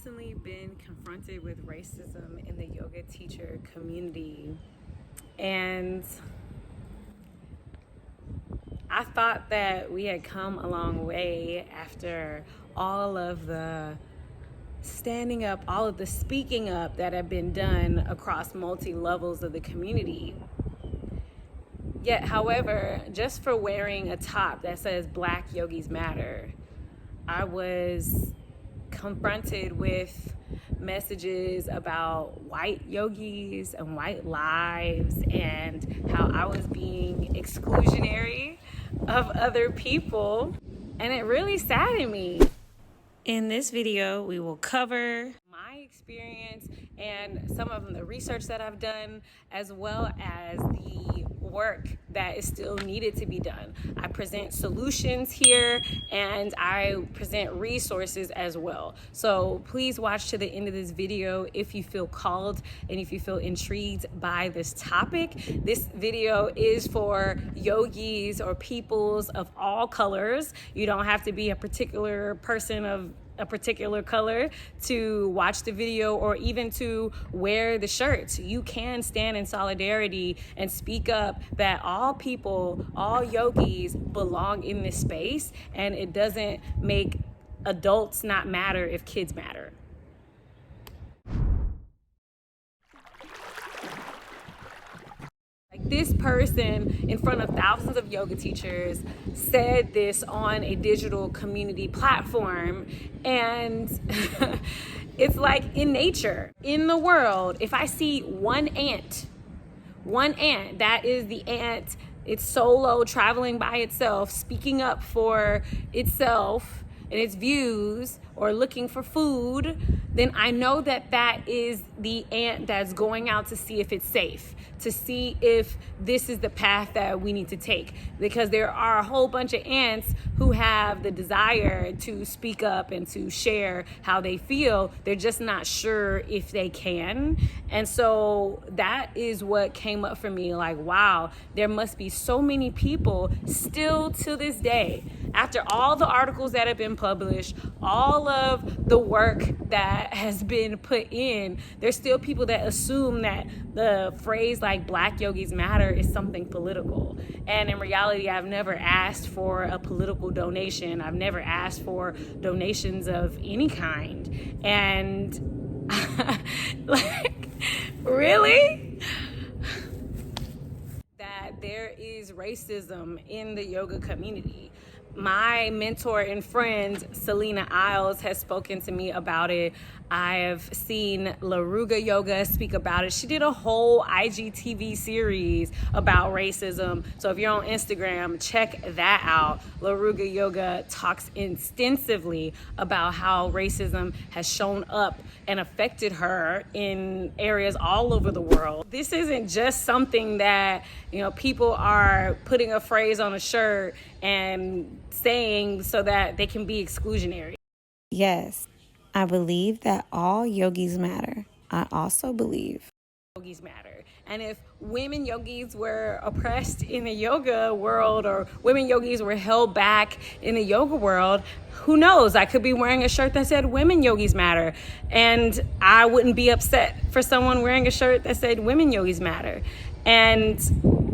recently been confronted with racism in the yoga teacher community, and I thought that we had come a long way after all of the standing up, all of the speaking up that had been done across multi-levels of the community. Yet, however, just for wearing a top that says Black Yogis Matter, I was confronted with messages about white yogis and white lives and how I was being exclusionary of other people, and it really saddened me. In this video, we will cover my experience and some of the research that I've done, as well as the work that is still needed to be done. I present solutions here and I present resources as well. So please watch to the end of this video if you feel called and if you feel intrigued by this topic. This video is for yogis or peoples of all colors. You don't have to be a particular person of a particular color to watch the video or even to wear the shirts. You can stand in solidarity and speak up that all people, all yogis belong in this space, and it doesn't make adults not matter if kids matter. This person in front of thousands of yoga teachers said this on a digital community platform, and it's like in nature, in the world, if I see one ant, that is the ant, it's solo traveling by itself, speaking up for itself and its views or looking for food, then I know that that is the ant that's going out to see if it's safe, to see if this is the path that we need to take. Because there are a whole bunch of ants who have the desire to speak up and to share how they feel. They're just not sure if they can. And so that is what came up for me. Like, wow, there must be so many people still to this day, after all the articles that have been published, all of the work that has been put in, there's still people that assume that the phrase like Black Yogis Matter is something political. And in reality, I've never asked for a political donation. I've never asked for donations of any kind. And like, really? That there is racism in the yoga community. My mentor and friend, Selena Isles, has spoken to me about it. I have seen Laruga Yoga speak about it. She did a whole IGTV series about racism. So if you're on Instagram, check that out. Laruga Yoga talks extensively about how racism has shown up and affected her in areas all over the world. This isn't just something that, people are putting a phrase on a shirt and saying so that they can be exclusionary. Yes, I believe that all yogis matter. I also believe yogis matter. And if women yogis were oppressed in the yoga world, or women yogis were held back in the yoga world, who knows? I could be wearing a shirt that said women yogis matter, and I wouldn't be upset for someone wearing a shirt that said women yogis matter. And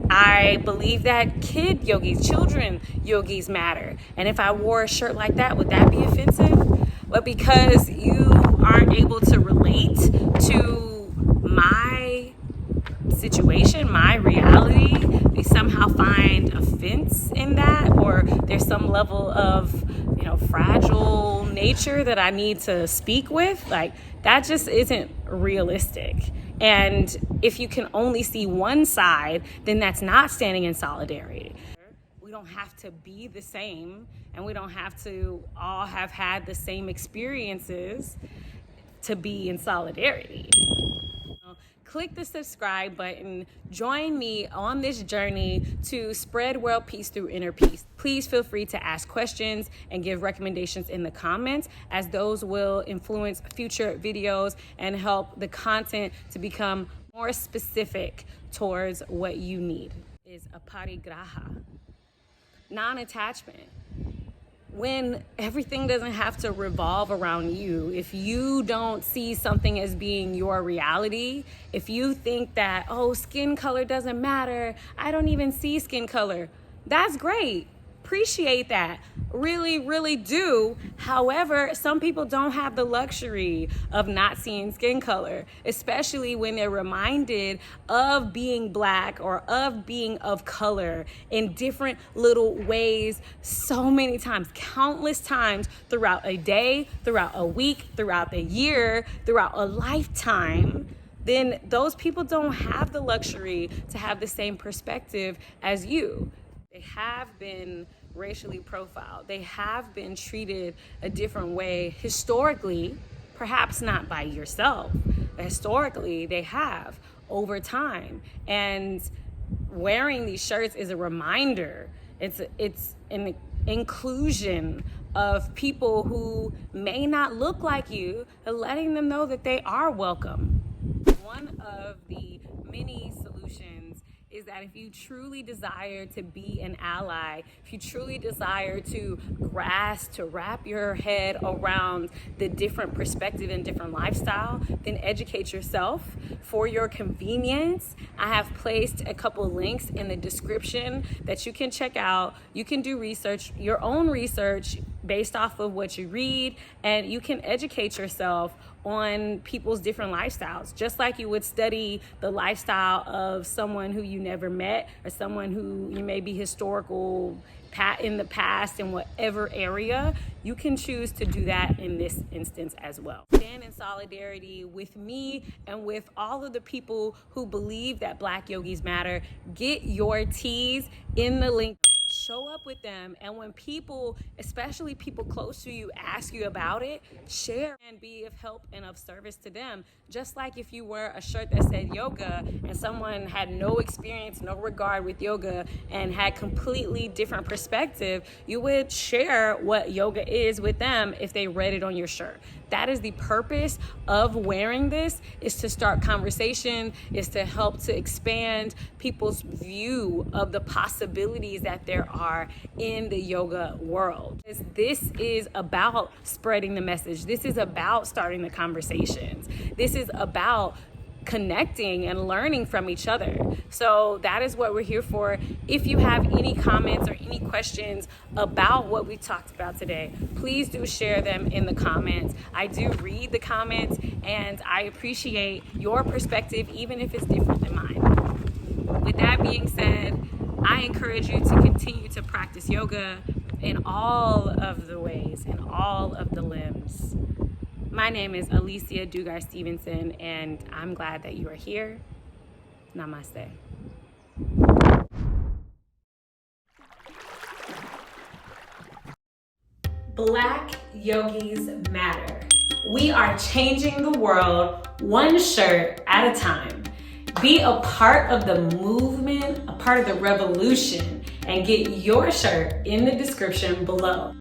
I believe that children yogis matter. And if I wore a shirt like that, would that be offensive? But because you aren't able to relate to my situation, my reality, they somehow find offense in that, or there's some level of, fragile nature that I need to speak with. Like, that just isn't realistic. And if you can only see one side, then that's not standing in solidarity. We don't have to be the same, and we don't have to all have had the same experiences to be in solidarity. Click the subscribe button. Join me on this journey to spread world peace through inner peace. Please feel free to ask questions and give recommendations in the comments, as those will influence future videos and help the content to become more specific towards what you need. Is aparigraha, non-attachment. when everything doesn't have to revolve around you, if you don't see something as being your reality, if you think that, oh, skin color doesn't matter, I don't even see skin color, that's great. Appreciate that. Really, really do. However, some people don't have the luxury of not seeing skin color, especially when they're reminded of being Black or of being of color in different little ways so many times, countless times throughout a day, throughout a week, throughout the year, throughout a lifetime. Then those people don't have the luxury to have the same perspective as you. They have been racially profiled. They have been treated a different way historically, perhaps not by yourself, but historically they have over time. And wearing these shirts is a reminder. It's an inclusion of people who may not look like you, and letting them know that they are welcome. One of the many solutions is that if you truly desire to be an ally, if you truly desire to grasp, to wrap your head around the different perspective and different lifestyle, then educate yourself for your convenience. I have placed a couple links in the description that you can check out. You can do research, your own research based off of what you read, and you can educate yourself on people's different lifestyles, just like you would study the lifestyle of someone who you never met or someone who you may be historical in the past in whatever area. You can choose to do that in this instance as well. Stand in solidarity with me and with all of the people who believe that Black Yogis matter. Get your teas in the link. Show up with them, and when people, especially people close to you, ask you about it, share and be of help and of service to them. Just like if you wear a shirt that said yoga and someone had no experience, no regard with yoga, and had completely different perspective, you would share what yoga is with them if they read it on your shirt. That is the purpose of wearing this, is to start conversation, is to help to expand people's view of the possibilities that there are in the yoga world. This is about spreading the message. This is about starting the conversations. This is about connecting and learning from each other. So that is what we're here for. If you have any comments or any questions about what we talked about today, please do share them in the comments. I do read the comments, and I appreciate your perspective, even if it's different than mine. With that being said, I encourage you to continue to practice yoga in all of the ways, in all of the limbs. My name is Alicia Dugar-Stevenson, and I'm glad that you are here. Namaste. Black Yogis matter. We are changing the world one shirt at a time. Be a part of the movement, a part of the revolution, and get your shirt in the description below.